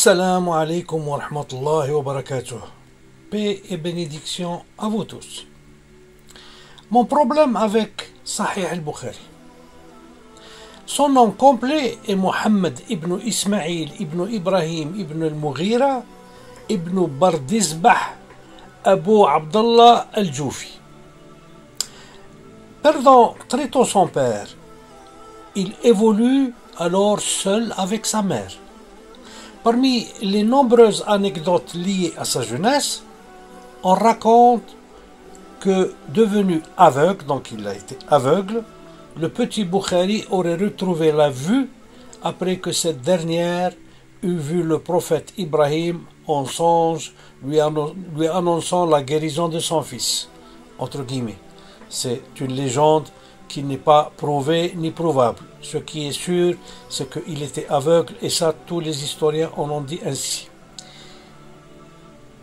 Assalamu alaikum wa rahmatullahi wa barakatuh. Paix et bénédiction à vous tous. Mon problème avec Sahih al-Bukhari. Son nom complet est Mohammed ibn Ismail ibn Ibrahim ibn al-Mughira ibn Bardizbah Abu Abdallah al-Jufi. Perdant très tôt son père, il évolue alors seul avec sa mère. Parmi les nombreuses anecdotes liées à sa jeunesse, on raconte que, devenu aveugle, donc il a été aveugle, le petit Bukhari aurait retrouvé la vue après que cette dernière eut vu le prophète Ibrahim en songe lui annonçant la guérison de son fils. Entre guillemets. C'est une légende qui n'est pas prouvée ni prouvable. Ce qui est sûr, c'est qu'il était aveugle, et ça, tous les historiens en ont dit ainsi.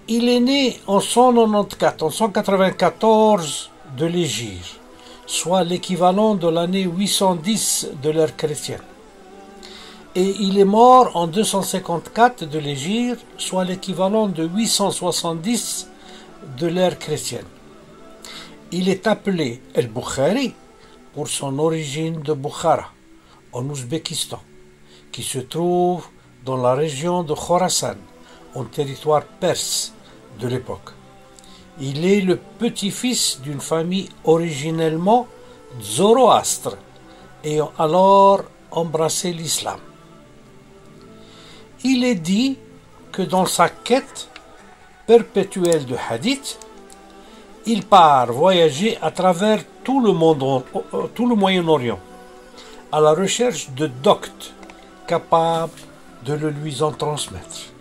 Il est né en 194 de l'Hégire, soit l'équivalent de l'année 810 de l'ère chrétienne. Et il est mort en 254 de l'Hégire, soit l'équivalent de 870 de l'ère chrétienne. Il est appelé El-Bukhari pour son origine de Bukhara, en Ouzbékistan, qui se trouve dans la région de Khorasan, en territoire perse de l'époque. Il est le petit-fils d'une famille originellement zoroastre, ayant alors embrassé l'islam. Il est dit que dans sa quête perpétuelle de hadith, il part voyager à travers tout le Moyen-Orient, à la recherche de doctes capables de le lui en transmettre.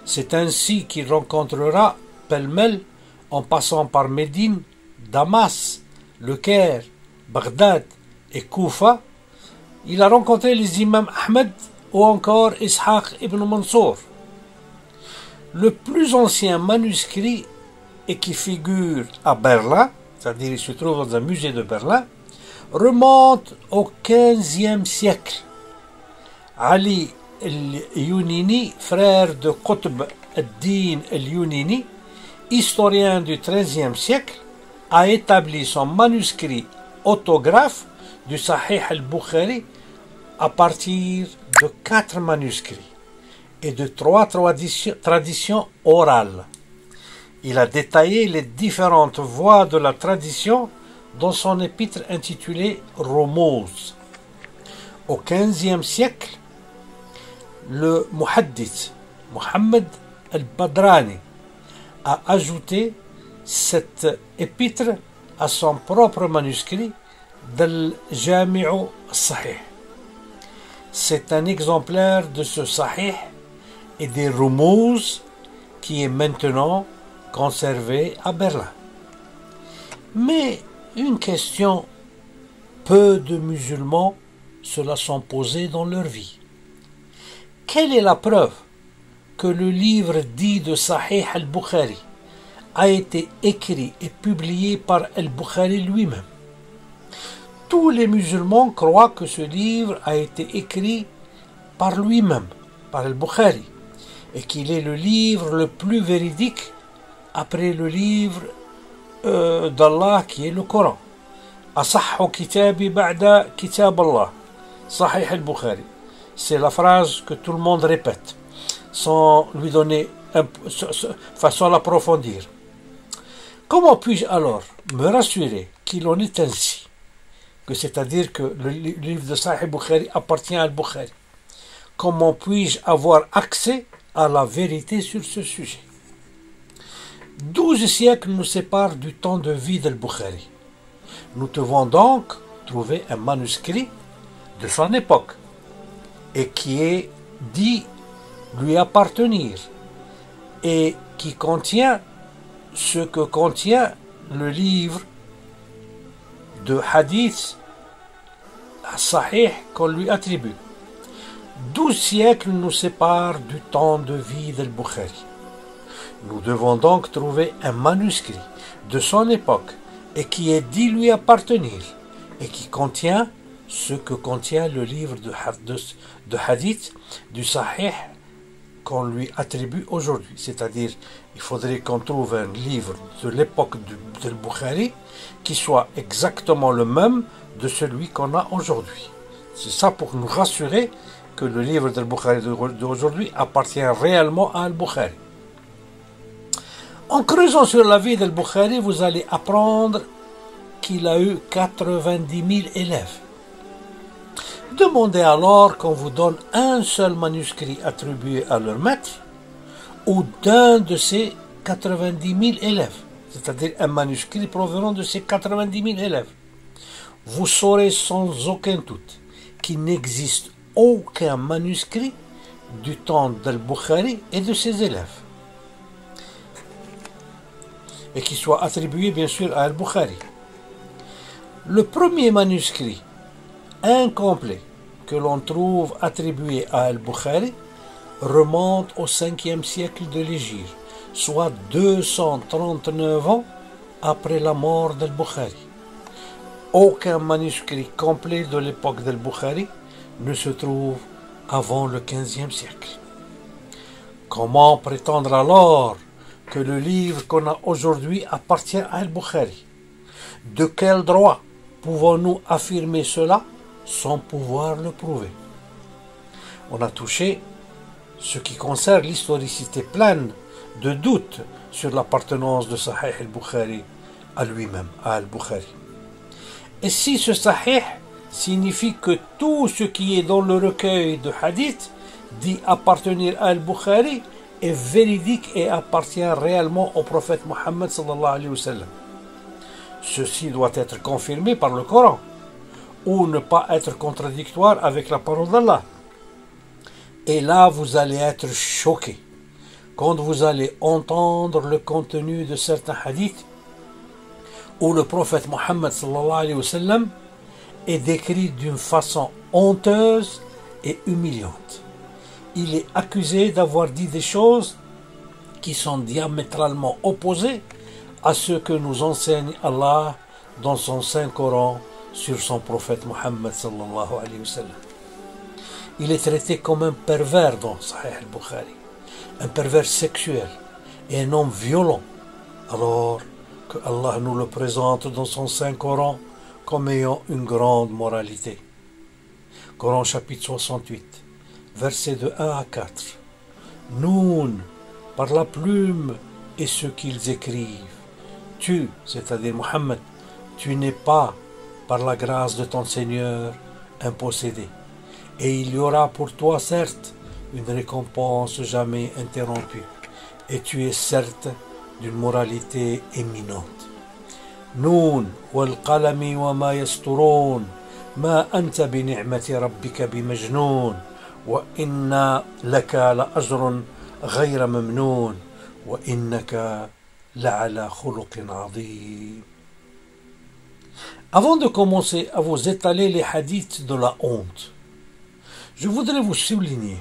C'est ainsi qu'il rencontrera pêle-mêle, en passant par Médine, Damas, Le Caire, Bagdad et Koufa, il a rencontré les imams Ahmed ou encore Ishaq ibn Mansour. Le plus ancien manuscrit et qui figure à Berlin, c'est-à-dire il se trouve dans un musée de Berlin, remonte au XVe siècle. Ali al-Yunini, frère de Qutb ad-Din al-Yunini, historien du XIIIe siècle, a établi son manuscrit autographe du Sahih al-Bukhari à partir de 4 manuscrits et de 3 traditions orales. Il a détaillé les différentes voies de la tradition dans son épître intitulé Rumuz. Au XVe siècle, le muhaddith Mohammed al-Badrani a ajouté cette épître à son propre manuscrit d'Al-Jami'u Sahih. C'est un exemplaire de ce Sahih et des Rumuz qui est maintenant conservé à Berlin. Mais une question, peu de musulmans se la sont posée dans leur vie. Quelle est la preuve que le livre dit de Sahih al-Bukhari a été écrit et publié par al-Bukhari lui-même? Tous les musulmans croient que ce livre a été écrit par lui-même, par al-Bukhari, et qu'il est le livre le plus véridique après le livre d'Allah qui est le Coran. Asahhu kitabi ba'da kitab Allah, Sahih al-Bukhari. C'est la phrase que tout le monde répète, sans lui donner, sans l'approfondir. Comment puis-je alors me rassurer qu'il en est ainsi, que c'est-à-dire que le livre de Sahih al-Bukhari appartient à al-Bukhari? Comment puis-je avoir accès à la vérité sur ce sujet? 12 siècles nous séparent du temps de vie d'Al-Bukhari. Nous devons donc trouver un manuscrit de son époque et qui est dit lui appartenir et qui contient ce que contient le livre de hadith sahih qu'on lui attribue. 12 siècles nous séparent du temps de vie d'Al-Bukhari. Nous devons donc trouver un manuscrit de son époque et qui est dit lui appartenir et qui contient ce que contient le livre de hadith du Sahih qu'on lui attribue aujourd'hui. C'est-à-dire, il faudrait qu'on trouve un livre de l'époque de Bukhari qui soit exactement le même de celui qu'on a aujourd'hui. C'est ça pour nous rassurer que le livre de Bukhari d'aujourd'hui appartient réellement à Al-Bukhari. En creusant sur la vie d'Al-Bukhari, vous allez apprendre qu'il a eu 90 000 élèves. Demandez alors qu'on vous donne un seul manuscrit attribué à leur maître ou d'un de ces 90 000 élèves, c'est-à-dire un manuscrit provenant de ces 90 000 élèves. Vous saurez sans aucun doute qu'il n'existe aucun manuscrit du temps d'Al-Bukhari et de ses élèves, et qui soit attribué bien sûr à Al-Bukhari. Le premier manuscrit incomplet que l'on trouve attribué à Al-Bukhari remonte au 5e siècle de l'Hégire, soit 239 ans après la mort d'Al-Bukhari. Aucun manuscrit complet de l'époque d'Al-Bukhari ne se trouve avant le 15e siècle. Comment prétendre alors que le livre qu'on a aujourd'hui appartient à Al-Bukhari? De quel droit pouvons-nous affirmer cela sans pouvoir le prouver? On a touché ce qui concerne l'historicité pleine de doutes sur l'appartenance de Sahih al-Bukhari à lui-même, à Al-Bukhari. Et si ce Sahih signifie que tout ce qui est dans le recueil de hadith dit appartenir à Al-Bukhari est véridique et appartient réellement au prophète Mohammed sallallahu alayhi wa sallam, ceci doit être confirmé par le Coran ou ne pas être contradictoire avec la parole d'Allah. Et là, vous allez être choqués quand vous allez entendre le contenu de certains hadiths où le prophète Mohammed sallallahu alayhi wa sallam est décrit d'une façon honteuse et humiliante. Il est accusé d'avoir dit des choses qui sont diamétralement opposées à ce que nous enseigne Allah dans son Saint-Coran sur son prophète Mohammed sallallahu alayhi wa sallam. Il est traité comme un pervers dans Sahih al-Bukhari, un pervers sexuel et un homme violent, alors que Allah nous le présente dans son Saint-Coran comme ayant une grande moralité. Coran chapitre 68, versets de 1 à 4. Noun, par la plume et ce qu'ils écrivent. Tu, c'est-à-dire Mohammed, tu n'es pas, par la grâce de ton Seigneur, un possédé. Et il y aura pour toi, certes, une récompense jamais interrompue. Et tu es certes d'une moralité éminente. Noun, wal qalami wa ma yasturun, ma anta bi ni'mati rabbika bi majnoun, wa inna laka la ajrun ghayra mamnoun, wa innaka la'ala khuluqin azim. Avant de commencer à vous étaler les hadiths de la honte, je voudrais vous souligner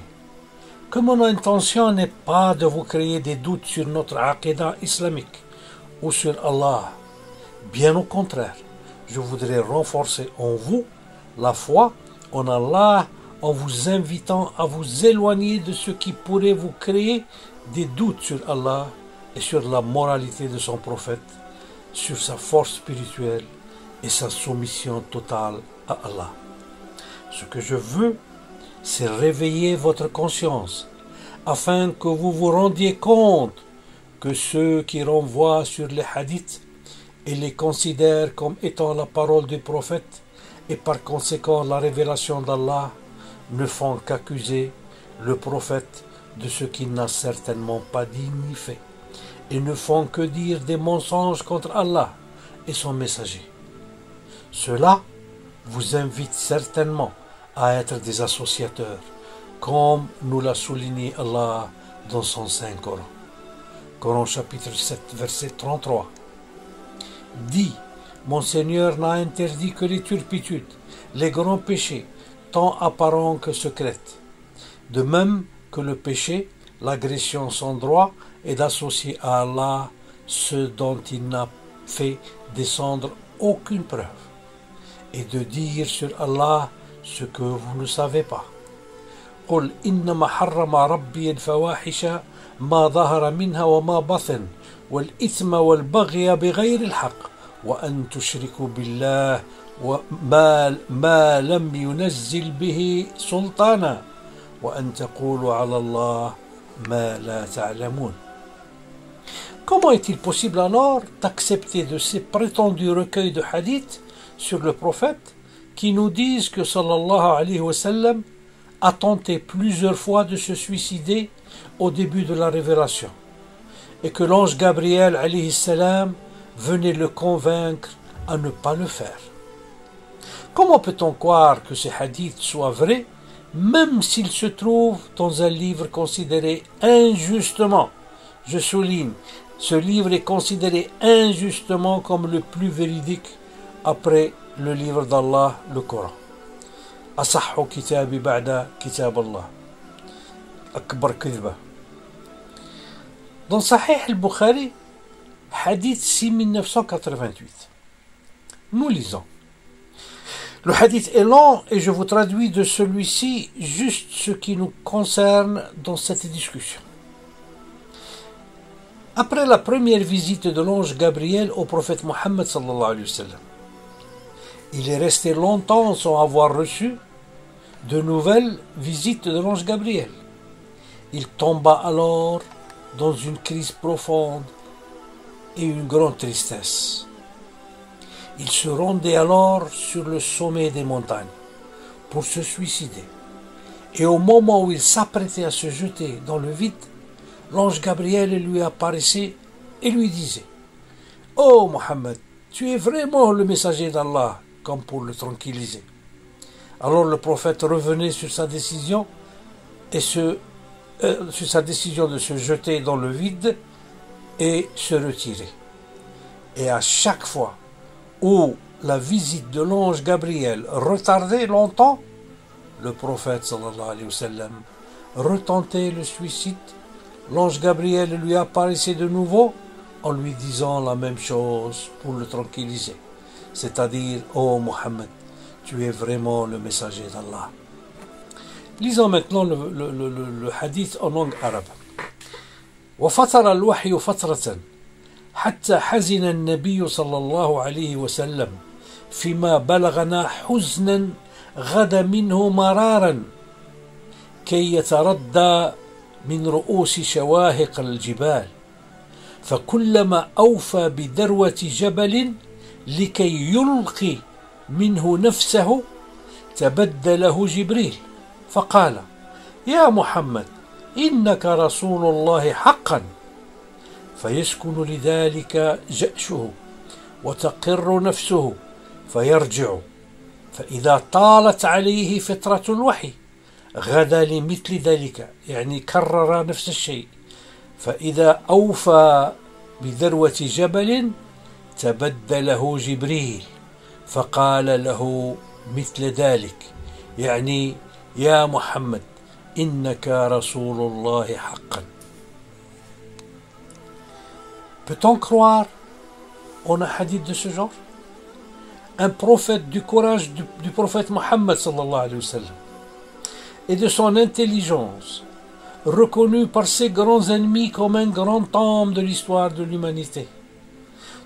que mon intention n'est pas de vous créer des doutes sur notre aqidah islamique ou sur Allah. Bien au contraire, je voudrais renforcer en vous la foi en Allah en vous invitant à vous éloigner de ce qui pourrait vous créer des doutes sur Allah et sur la moralité de son prophète, sur sa force spirituelle et sa soumission totale à Allah. Ce que je veux, c'est réveiller votre conscience, afin que vous vous rendiez compte que ceux qui renvoient sur les hadiths et les considèrent comme étant la parole du prophète et par conséquent la révélation d'Allah ne font qu'accuser le prophète de ce qu'il n'a certainement pas dit ni fait et ne font que dire des mensonges contre Allah et son messager. Cela vous invite certainement à être des associateurs, comme nous l'a souligné Allah dans son Saint-Coran. Coran chapitre 7, verset 33. Dit, mon Seigneur n'a interdit que les turpitudes, les grands péchés, tant apparents que secrètes. De même que le péché, l'agression sans droit, est d'associer à Allah ce dont il n'a fait descendre aucune preuve, et de dire sur Allah ce que vous ne savez pas. قل إنما حرم ربي الفواحش ما ظهر منها وما بطن والإثم والبغي بغير الحق وأن تشركوا بالله ما لم ينزل به سلطانا وأن تقولوا على الله ما لا تعلمون. Comment est-il possible alors d'accepter de ces prétendus recueils de hadiths sur le prophète qui nous disent que sallallahu alayhi wa sallam a tenté plusieurs fois de se suicider au début de la révélation et que l'ange Gabriel alayhi salam venait le convaincre à ne pas le faire? Comment peut-on croire que ces hadiths soient vrais même s'ils se trouvent dans un livre considéré injustement? Je souligne, ce livre est considéré injustement comme le plus véridique après le livre d'Allah, le Coran. أصح كتابي بعد كتاب الله أكبر كذبة. Dans Sahih al-Bukhari, hadith 6988, nous lisons. Le hadith est long et je vous traduis de celui-ci juste ce qui nous concerne dans cette discussion. Après la première visite de l'ange Gabriel au prophète Mohammed sallallahu alayhi wa sallam, il est resté longtemps sans avoir reçu de nouvelles visites de l'ange Gabriel. Il tomba alors dans une crise profonde et une grande tristesse. Il se rendait alors sur le sommet des montagnes pour se suicider. Et au moment où il s'apprêtait à se jeter dans le vide, l'ange Gabriel lui apparaissait et lui disait: « Oh Mohammed, tu es vraiment le messager d'Allah », comme pour le tranquilliser. Alors le prophète revenait sur sa décision sur sa décision de se jeter dans le vide et se retirer. Et à chaque fois où la visite de l'ange Gabriel retardait longtemps, le prophète sallallahu alayhi wa sallam retentait le suicide. L'ange Gabriel lui apparaissait de nouveau en lui disant la même chose pour le tranquilliser, c'est-à-dire: « Oh Mohammed, tu es vraiment le messager d'Allah. » Lisons maintenant le hadith en langue arabe. وفتر الوحي فترة حتى حزن النبي صلى الله عليه وسلم فيما بلغنا حزنا غدا منه مرارا كي يتردى من رؤوس شواهق الجبال فكلما أوفى بذروة جبل لكي يلقي منه نفسه تبدله جبريل فقال: يا محمد إنك رسول الله حقا، فيسكن لذلك جأشه وتقر نفسه فيرجع، فإذا طالت عليه فترة الوحي غدا لمثل ذلك، يعني كرر نفس الشيء، فإذا أوفى بذروة جبل تبدله جبريل فقال له مثل ذلك، يعني يا محمد إنك رسول الله حقا. Peut-on croire en un hadith de ce genre? Un prophète du courage du prophète Mohammed sallallahu alayhi wa sallam et de son intelligence, reconnu par ses grands ennemis comme un grand homme de l'histoire de l'humanité,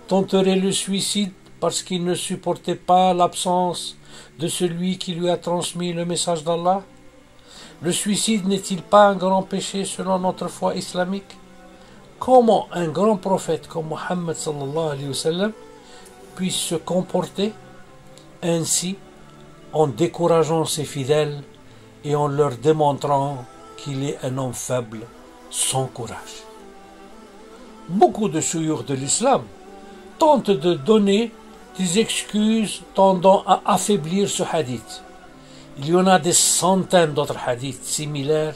tenterait le suicide parce qu'il ne supportait pas l'absence de celui qui lui a transmis le message d'Allah? Le suicide n'est-il pas un grand péché selon notre foi islamique? Comment un grand prophète comme Mohammed sallallahu alayhi wa sallam puisse se comporter ainsi en décourageant ses fidèles et en leur démontrant qu'il est un homme faible, sans courage? Beaucoup de chouyours de l'islam tentent de donner des excuses tendant à affaiblir ce hadith. Il y en a des centaines d'autres hadiths similaires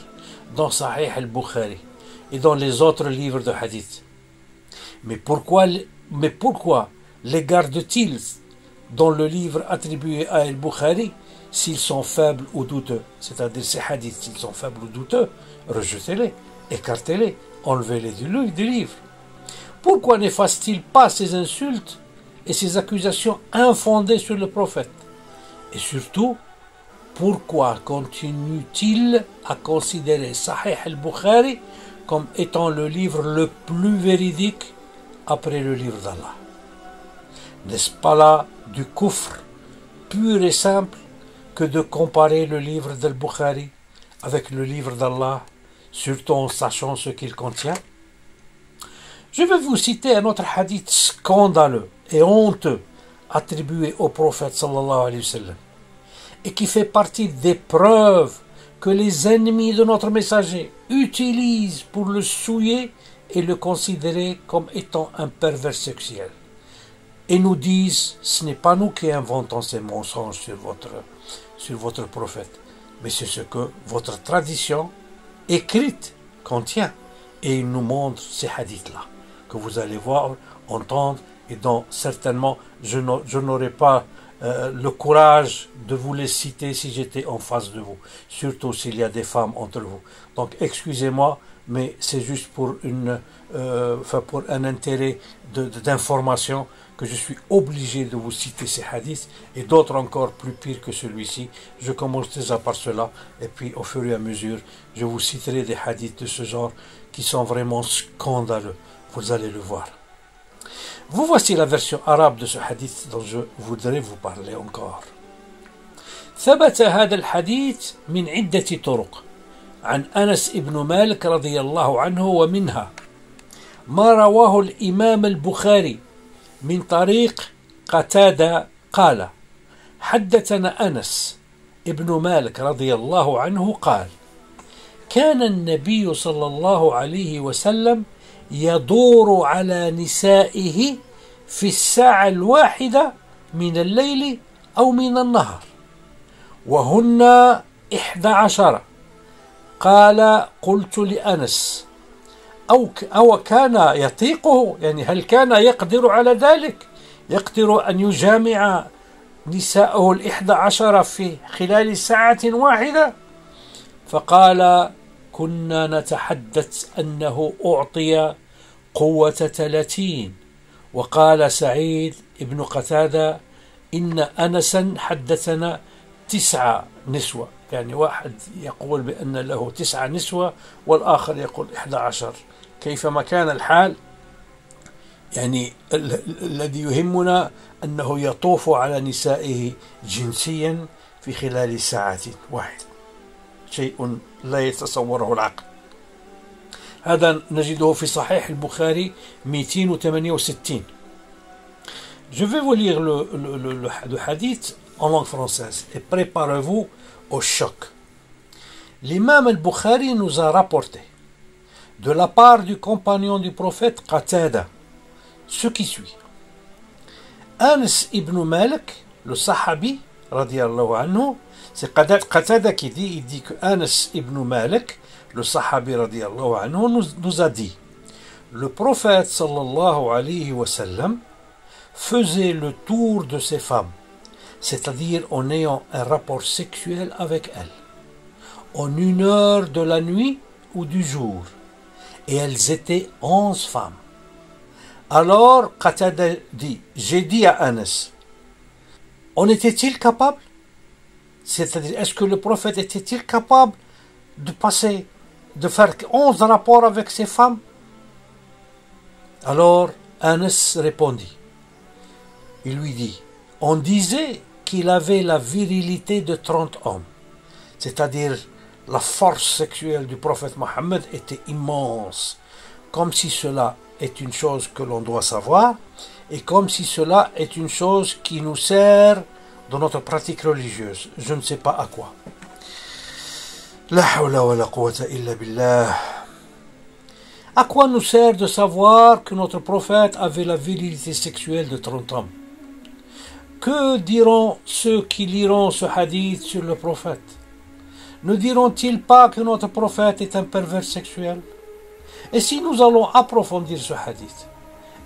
dans Sahih al-Bukhari et dans les autres livres de hadith. Mais pourquoi les gardent-ils dans le livre attribué à al-Bukhari s'ils sont faibles ou douteux? C'est-à-dire ces hadiths, s'ils sont faibles ou douteux, rejetez-les, écartez-les, enlevez-les du livre. Pourquoi n'efface-t-il pas ces insultes et ces accusations infondées sur le prophète? Et surtout, pourquoi continue-t-il à considérer Sahih al-Bukhari comme étant le livre le plus véridique après le livre d'Allah? N'est-ce pas là du kufr pur et simple que de comparer le livre d'Al-Bukhari avec le livre d'Allah, surtout en sachant ce qu'il contient? Je vais vous citer un autre hadith scandaleux et honteux attribué au prophète sallallahu alayhi wa sallam et qui fait partie des preuves que les ennemis de notre messager utilisent pour le souiller et le considérer comme étant un pervers sexuel. Et nous disent, ce n'est pas nous qui inventons ces mensonges sur votre prophète, mais c'est ce que votre tradition écrite contient. Et il nous montre ces hadiths-là, que vous allez voir, entendre, et dont certainement je n'aurais pas le courage de vous les citer si j'étais en face de vous, surtout s'il y a des femmes entre vous. Donc excusez-moi, mais c'est juste pour un intérêt d'information que je suis obligé de vous citer ces hadiths, et d'autres encore plus pires que celui-ci. Je commence déjà par cela, et puis au fur et à mesure, je vous citerai des hadiths de ce genre qui sont vraiment scandaleux. Vous allez le voir. Vous voici la version arabe de ce hadith dont je voudrais vous parler encore. ثبت هذا الحديث من عدة طرق عن أنس بن مالك رضي الله عنه، ومنها ما رواه الإمام البخاري من طريق قتادة قال: حدثنا أنس ابن مالك رضي الله عنه قال: كان النبي صلى الله عليه وسلم يدور على نسائه في الساعة الواحدة من الليل أو من النهار، وهن 11. قال: قلت لأنس: أو كان يطيقه، يعني هل كان يقدر على ذلك؟ يقدر أن يجامع نساءه 11 في خلال ساعة واحدة؟ فقال: كنا نتحدث أنه أعطي قوة 30. وقال سعيد بن قتادة: إن أنسا حدثنا 9 نسوة، يعني واحد يقول بأن له 9 نسوة والآخر يقول 11. كيفما كان الحال، يعني الذي يهمنا أنه يطوف على نسائه جنسيا في خلال ساعة واحدة، شيء لا يتصوره العقل. هذا نجده في صحيح البخاري 268. Je vais vous lire le hadith en langue française et préparez-vous au choc. L'imam al-Bukhari nous a rapporté de la part du compagnon du prophète Qatada ce qui suit. Anas ibn Malik, le sahabi, radiyallahu anhu, c'est Qatada qui dit, il dit que Anas ibn Malik, le sahabi radiyallahu anhu, nous a dit: le prophète sallallahu alayhi wa sallam faisait le tour de ses femmes, c'est-à-dire en ayant un rapport sexuel avec elles, en 1 heure de la nuit ou du jour, et elles étaient 11 femmes. Alors Qatada dit: j'ai dit à Anas, en était-il capable? C'est-à-dire, est-ce que le prophète était-il capable de faire 11 rapports avec ses femmes? Alors Anas répondit, il lui dit: on disait qu'il avait la virilité de 30 hommes, c'est-à-dire la force sexuelle du prophète Mohammed était immense, comme si cela est une chose que l'on doit savoir et comme si cela est une chose qui nous sert dans notre pratique religieuse. Je ne sais pas à quoi. La hawla wa la quwwata illa billah. À quoi nous sert de savoir que notre prophète avait la virilité sexuelle de 30 hommes? Que diront ceux qui liront ce hadith sur le prophète? Ne diront-ils pas que notre prophète est un pervers sexuel? Et si nous allons approfondir ce hadith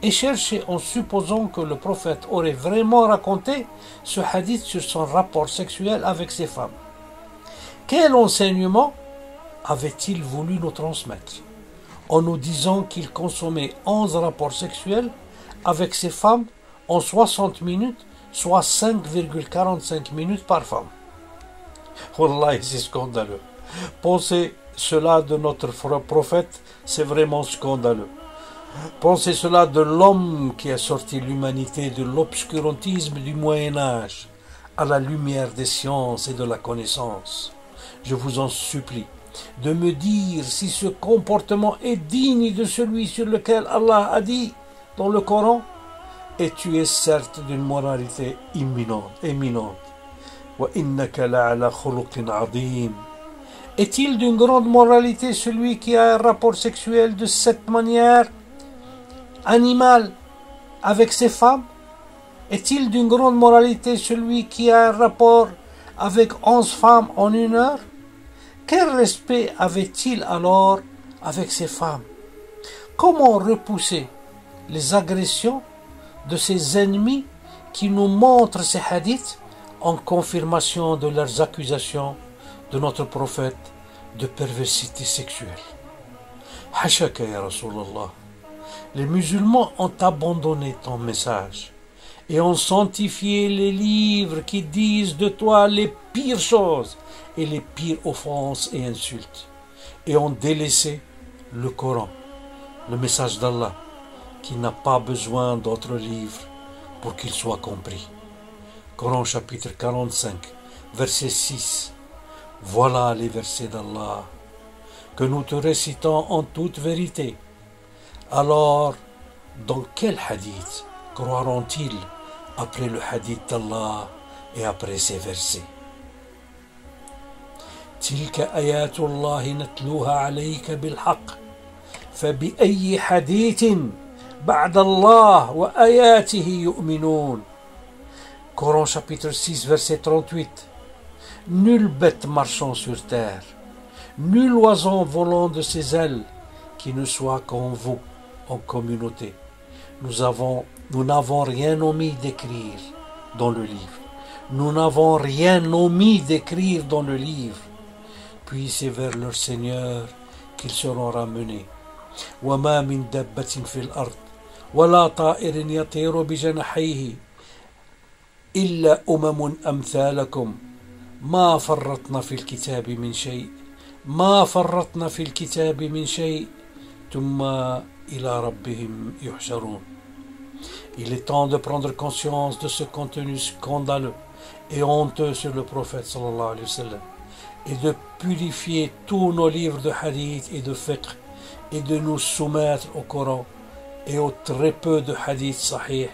et chercher en supposant que le prophète aurait vraiment raconté ce hadith sur son rapport sexuel avec ses femmes, quel enseignement avait-il voulu nous transmettre en nous disant qu'il consommait 11 rapports sexuels avec ses femmes en 60 minutes, soit 5,45 minutes par femme? Wallahi, c'est scandaleux. Penser cela de notre prophète, c'est vraiment scandaleux. Pensez cela de l'homme qui a sorti l'humanité de l'obscurantisme du Moyen-Âge à la lumière des sciences et de la connaissance. Je vous en supplie de me dire si ce comportement est digne de celui sur lequel Allah a dit dans le Coran, et tu es certes d'une moralité éminente. وَإِنَّكَ لَعَلَى خُلُقٍ عَظِيمٍ. Est-il d'une grande moralité celui qui a un rapport sexuel de cette manière animale avec ses femmes? Est-il d'une grande moralité celui qui a un rapport avec 11 femmes en 1 heure? Quel respect avait-il alors avec ses femmes? Comment repousser les agressions de ses ennemis qui nous montrent ces hadiths en confirmation de leurs accusations de notre prophète de perversité sexuelle? Hashaka ya Rasulallah. Les musulmans ont abandonné ton message et ont sanctifié les livres qui disent de toi les pires choses et les pires offenses et insultes, et ont délaissé le Coran, le message d'Allah, qui n'a pas besoin d'autres livres pour qu'il soit compris. Coran chapitre 45, verset 6. Voilà les versets d'Allah que nous te récitons en toute vérité. Alors, dans quel hadith croiront-ils après le hadith d'Allah et après ces versets? تلك آيات الله نتلوها عليك بالحق فبأي حديث بعد الله وآياته يؤمنون. Coran chapitre 6 verset 38. Nulle bête marchant sur terre, nul oiseau volant de ses ailes qui ne soit qu'en vous en communauté. Nous n'avons rien omis d'écrire dans le livre. Nous n'avons rien omis d'écrire dans le livre. Puis c'est vers leur Seigneur qu'ils seront ramenés. وَمَا مِن دَابَّةٍ فِي الْأَرْضِ وَلَا طَائِرٍ يَطِيرُ بِجَنَاحَيْهِ إِلَّا أُمَمٌ أَمْثَالَكُمْ مَا فَرَّطْنَا فِي الْكِتَابِ مِنْ شَيْءٍ ما فرطنا في الكتاب من شيء ثم إلى ربهم يحشرون. Il est temps de prendre conscience de ce contenu scandaleux et honteux sur le prophète sallallahu alayhi wa sallam et de purifier tous nos livres de hadith et de fiqh et de nous soumettre au Coran et au très peu de hadith sahih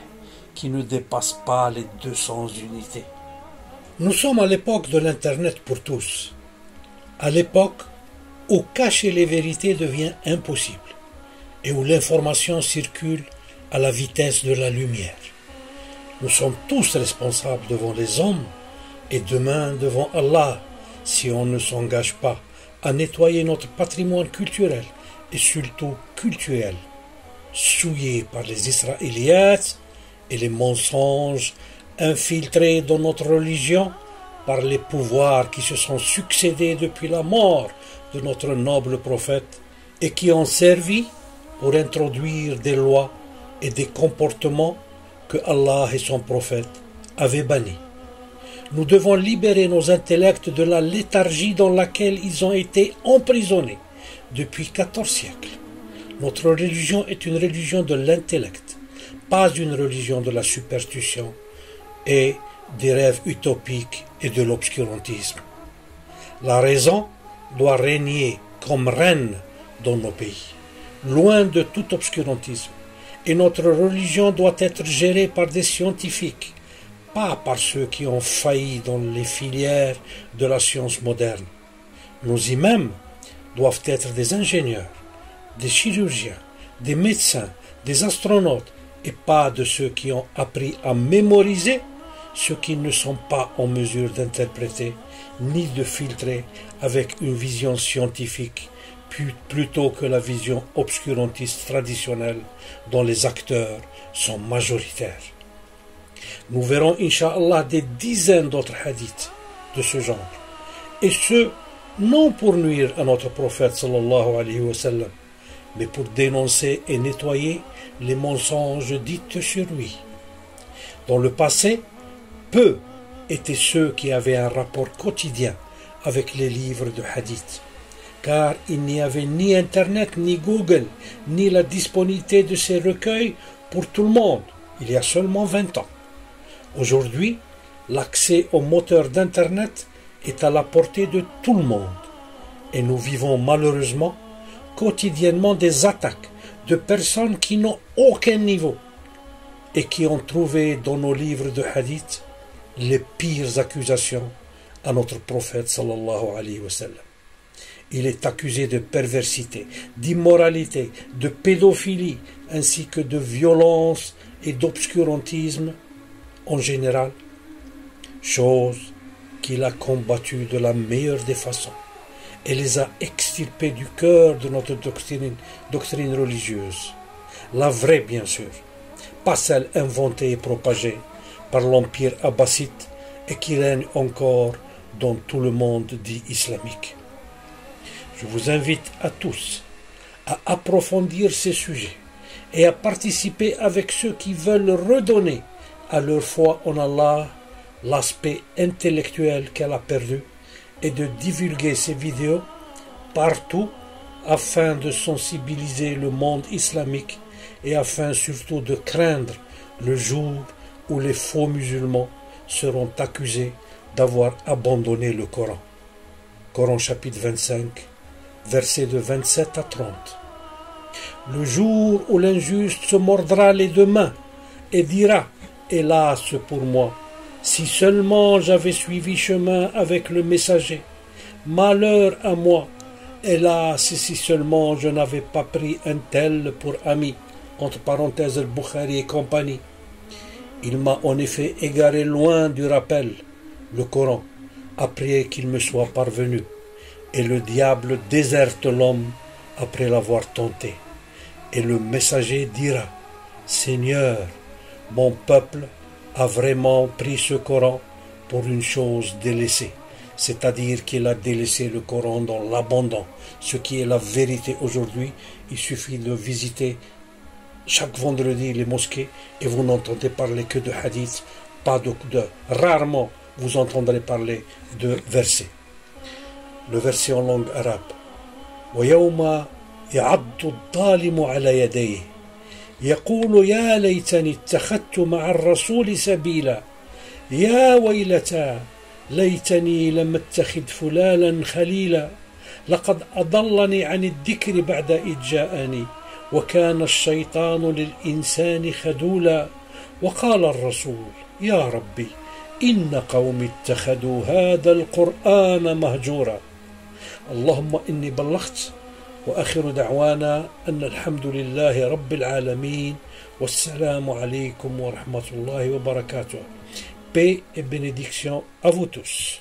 qui ne dépassent pas les 200 unités. Nous sommes à l'époque de l'Internet pour tous. À l'époque où cacher les vérités devient impossible et où l'information circule à la vitesse de la lumière. Nous sommes tous responsables devant les hommes et demain devant Allah si on ne s'engage pas à nettoyer notre patrimoine culturel et surtout cultuel, souillé par les Israéliates et les mensonges infiltrés dans notre religion par les pouvoirs qui se sont succédés depuis la mort de notre noble prophète et qui ont servi pour introduire des lois et des comportements que Allah et son prophète avaient bannis. Nous devons libérer nos intellects de la léthargie dans laquelle ils ont été emprisonnés depuis 14 siècles. Notre religion est une religion de l'intellect, pas une religion de la superstition et des rêves utopiques et de l'obscurantisme. La raison doit régner comme reine dans nos pays, loin de tout obscurantisme, et notre religion doit être gérée par des scientifiques, pas par ceux qui ont failli dans les filières de la science moderne. Nos imams doivent être des ingénieurs, des chirurgiens, des médecins, des astronautes, et pas de ceux qui ont appris à mémoriser ce qu'ils ne sont pas en mesure d'interpréter ni de filtrer avec une vision scientifique plutôt que la vision obscurantiste traditionnelle dont les acteurs sont majoritaires. Nous verrons, Inch'Allah, des dizaines d'autres hadiths de ce genre, et ce, non pour nuire à notre prophète sallallahu alayhi wa sallam, mais pour dénoncer et nettoyer les mensonges dits sur lui. Dans le passé, peu étaient ceux qui avaient un rapport quotidien avec les livres de hadith, car il n'y avait ni Internet, ni Google, ni la disponibilité de ces recueils pour tout le monde, il y a seulement 20 ans. Aujourd'hui, l'accès au moteur d'Internet est à la portée de tout le monde, et nous vivons malheureusement quotidiennement des attaques de personnes qui n'ont aucun niveau et qui ont trouvé dans nos livres de hadith les pires accusations à notre prophète sallallahu alayhi wa sallam. Il est accusé de perversité, d'immoralité, de pédophilie, ainsi que de violence et d'obscurantisme en général, chose qu'il a combattue de la meilleure des façons et les a extirpés du cœur de notre doctrine religieuse. La vraie, bien sûr, pas celle inventée et propagée par l'empire abbasside et qui règne encore dans tout le monde dit islamique. Je vous invite à tous à approfondir ces sujets et à participer avec ceux qui veulent redonner à leur foi en Allah l'aspect intellectuel qu'elle a perdu et de divulguer ces vidéos partout afin de sensibiliser le monde islamique et afin surtout de craindre le jour où les faux musulmans seront accusés d'avoir abandonné le Coran. Coran chapitre 25, versets de 27 à 30. Le jour où l'injuste se mordra les deux mains et dira « Hélas pour moi, si seulement j'avais suivi chemin avec le messager. Malheur à moi, hélas si seulement je n'avais pas pris un tel pour ami. » Entre parenthèses, Bukhari et compagnie. Il m'a en effet égaré loin du rappel, le Coran, après qu'il me soit parvenu. Et le diable déserte l'homme après l'avoir tenté. Et le messager dira, Seigneur, mon peuple a vraiment pris ce Coran pour une chose délaissée, c'est-à-dire qu'il a délaissé le Coran dans l'abandon, ce qui est la vérité aujourd'hui. Il suffit de visiter chaque vendredi les mosquées et vous n'entendez parler que de hadith, pas de rarement vous entendrez parler de versets. Le verset en langue arabe. ويوم يعض الظالم على يديه يقول يا ليتني اتخذت مع الرسول سبيلا يا ويلتى ليتني لم اتخذ فلانا خليلا لقد أضلني عن الذكر بعد إذ جاءني وكان الشيطان للإنسان خذولا وقال الرسول يا ربي إن قوم اتخذوا هذا القرآن مهجورا. اللهم إني بلغت وآخر دعوانا أن الحمد لله رب العالمين والسلام عليكم ورحمة الله وبركاته. Paix et bénédiction à vous tous.